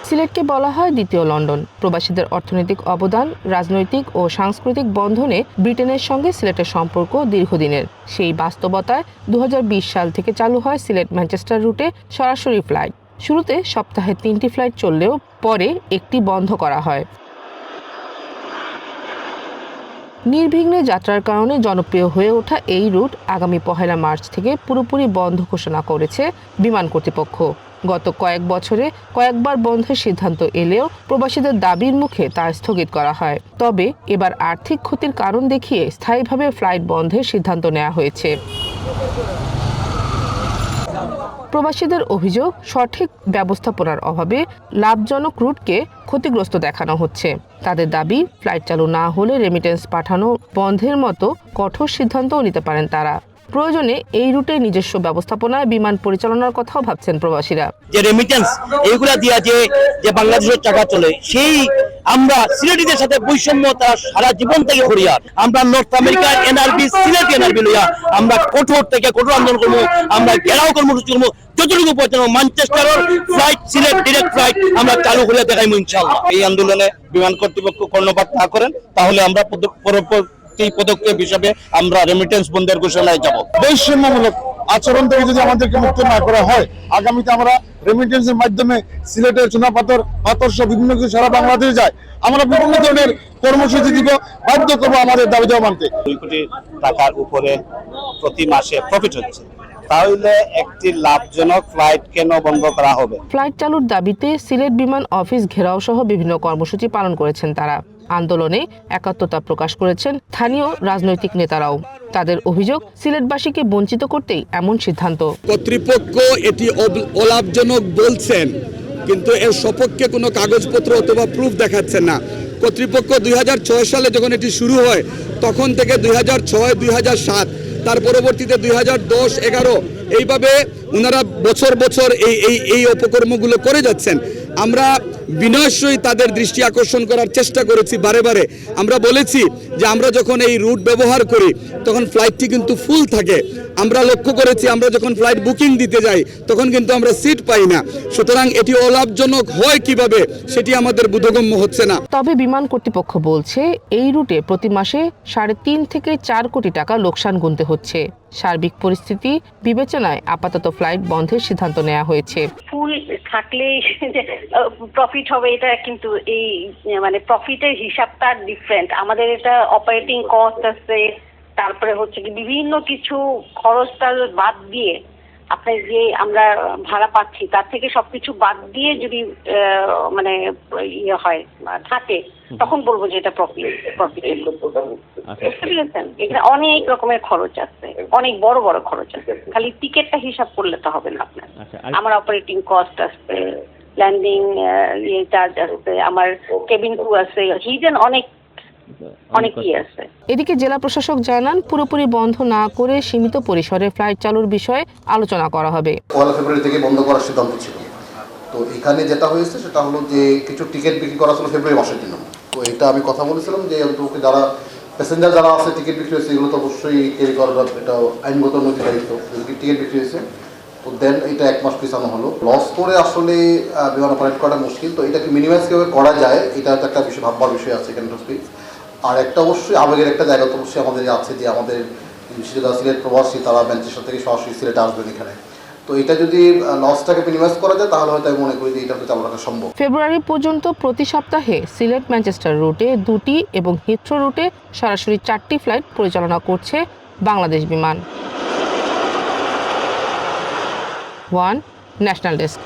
সিলেটকে বলা হয় দ্বিতীয় লন্ডন। প্রবাসীদের অর্থনৈতিক অবদান, রাজনৈতিক ও সাংস্কৃতিক বন্ধনে ব্রিটেনের সঙ্গে সিলেটের সম্পর্ক দীর্ঘদিনের। সেই বাস্তবতায় 2020 সাল থেকে চালু হয় সিলেট ম্যানচেস্টার রুটে সরাসরি ফ্লাইট। শুরুতে সপ্তাহে 3টি ফ্লাইট চললেও পরে একটি বন্ধ করা হয়। নির্বিঘ্নে যাত্রার কারণে জনপ্রিয় হয়ে ওঠা এই রুট আগামী 1 মার্চ থেকে পুরোপুরি বন্ধ ঘোষণা করেছে বিমান কর্তৃপক্ষ। গত কয়েক বছরে কয়েকবার বন্ধের সিদ্ধান্ত এলেও প্রবাসীদের দাবির মুখে তা স্থগিত করা হয়। তবে এবার আর্থিক ক্ষতির কারণ দেখিয়ে স্থায়ীভাবে ফ্লাইট বন্ধের সিদ্ধান্ত নেওয়া হয়েছে। প্রবাসীদের অভিযোগ, সঠিক ব্যবস্থাপনার অভাবে লাভজনক রুটকে ক্ষতিগ্রস্ত দেখানো হচ্ছে। তাদের দাবি, ফ্লাইট চালু না হলে রেমিটেন্স পাঠানো বন্ধের মতো কঠোর সিদ্ধান্তও নিতে পারেন তারা। প্রয়োজনে এই রুটে নিজস্ব ব্যবস্থাপনায় বিমান পরিচালনার কথাও ভাবছেন প্রবাসীরা। যে রেমিটেন্স এইগুলা দিয়া যে বাংলাদেশের টাকা চলে, সেই আমরা সিলেটিদের সাথে বৈষম্য তারা সারা জীবন থেকে করিয়া আমরা নর্থ আমেরিকার এনআরবি সিলেট এনআরবি লইয়া আমরা কঠোর থেকে কঠোর আন্দোলন করবো, আমরা ঘেরাও কর্মসূচি করবো, যতটুকু পৌঁছানো ম্যানচেস্টারের ফ্লাইট সিলেট ডিরেক্ট ফ্লাইট আমরা চালু করে দেখাইবো ইনশাআল্লাহ। এই আন্দোলনে বিমান কর্তৃপক্ষ কর্ণপাত না করেন তাহলে আমরা পরবর্তী পদক্ষেপ হিসাবে আমরা রেমিটেন্স বন্ধের ঘোষণায় যাব। বৈষম্যমূলক আচরণ থেকে যদি আমাদেরকে মুক্ত না করা হয়, আগামীতে আমরা রেমিটেন্সের মাধ্যমে সিলেটের চুনাপাথর পাথর সহ বিভিন্ন কিছু সারা বাংলাদেশে যায়, আমরা বিভিন্ন ধরনের কর্মসূচি দিব, বাধ্য করবো আমাদের দাবি দেওয়া মানতে। 2 কোটি টাকার উপরে প্রতি মাসে প্রফিট হচ্ছে, তাহলে একটি লাভজনক ফ্লাইট কেন বন্ধ করা হবে? ফ্লাইট চালুর দাবিতে সিলেট বিমান অফিস ঘেরাও সহ বিভিন্ন কর্মসূচি পালন করেছেন তারা। আন্দোলনে একাত্মতা প্রকাশ করেছেন স্থানীয় রাজনৈতিক নেতারাও। তাদের অভিযোগ, সিলেটবাসীকে বঞ্চিত করতেই এমন সিদ্ধান্ত। কর্তৃপক্ষ এটি অলাভজনক বলছেন, কিন্তু এর সপক্ষে কোনো কাগজপত্র অথবা প্রুফ দেখাচ্ছেন না। কর্তৃপক্ষ 2006 সালে যখন এটি শুরু হয় তখন থেকে 2006, 2007, তার পরবর্তীতে 2010, 2011 এইভাবে ওনারা বছর বছর এই অপকর্মগুলো করে যাচ্ছেন। আমরা বিনয়ের সহিত তাদের দৃষ্টি আকর্ষণ করার চেষ্টা করেছি বারে বারে। আমরা বলেছি যে আমরা যখন এই রুট ব্যবহার করি তখন ফ্লাইটটি কিন্তু ফুল থাকে। আমরা লক্ষ্য করেছি আমরা যখন ফ্লাইট বুকিং দিতে যাই তখন কিন্তু আমরা সিট পাই না। সুতরাং এটি অলাভজনক হয় কিভাবে সেটি আমাদের বোধগম্য হচ্ছে না। তবে বিমান কর্তৃপক্ষ বলছে এই রুটে প্রতি মাসে 3.5 থেকে 4 কোটি টাকা লোকসান গুনতে হচ্ছে। সার্বিক পরিস্থিতি বিবেচনায় আপাতত ফ্লাইট বন্ধের সিদ্ধান্ত নেওয়া হয়েছে। ফুল থাকলে প্রফিট হবে, এটা কিন্তু এই মানে প্রফিটের হিসাবটা ডিফারেন্ট। আমাদের এটা অপারেটিং কস্ট আছে, তারপরে হচ্ছে কি বিভিন্ন কিছু খরচটা বাদ দিয়ে আপনার যে আমরা ভাড়া পাচ্ছি তার থেকে সবকিছু বাদ দিয়ে যদি মানে ইয়ে হয় থাকে তখন বলবো যে এটা প্রফিট। এখানে অনেক রকমের খরচ আছে, অনেক বড় বড় খরচ আছে। খালি টিকেটটা হিসাব করলে তো হবে না আপনার। আমার অপারেটিং কস্ট আছে, ল্যান্ডিং চার্জ আছে, আমার কেবিন ক্রু আছে, হিডেন অনেকই আছে। এদিকে জেলা প্রশাসক জানান, পুরোপুরি বন্ধ না করে সীমিত পরিসরে ফ্লাইট চালুর বিষয়ে আলোচনা করা হবে। 1 ফেব্রুয়ারি থেকে বন্ধ করার সিদ্ধান্ত ছিল। তো এখানে যেটা হয়েছে সেটা হলো যে কিছু টিকিট বিক্রি করা ছিল ফেব্রুয়ারি মাসের জন্য। তো এটা আমি কথা বলেছিলাম যে অন্তত যারা প্যাসেঞ্জার যারা আছে টিকিট বিক্রি হয়েছে এগুলো তো অবশ্যই ক্যারি করার, এটা আইনগত নৈতিক দায়িত্ব। টিকিট বিক্রি হয়েছে তো দেন এটা 1 মাস পিছানো হলো। লস করে আসলে বিমান অপারেট করা মুশকিল। তো এটাকে মিনিমাইজ কীভাবে করা যায় এটা তো একটা বিষয়, ভাববার বিষয় আছে এখানে। আর একটা অবশ্যই আবেগের একটা জায়গা তো অবশ্যই আমাদের আছে যে আমাদের সিলেট প্রবাসী তারা ম্যানচেস্টার থেকে সরাসরি সিলেটে আসবেন এখানে। তো এটা যদি লসটাকে মিনিমাইজ করা যায় তাহলে হয়তো আমি মনে করি যে এটা চালু রাখা সম্ভব। ফেব্রুয়ারি পর্যন্ত প্রতি সপ্তাহে সিলেট ম্যানচেস্টার রুটে 2টি এবং হিথ্রো রুটে সরাসরি 4টি ফ্লাইট পরিচালনা করছে বাংলাদেশ বিমান। 1 ন্যাশনাল ডেস্ক।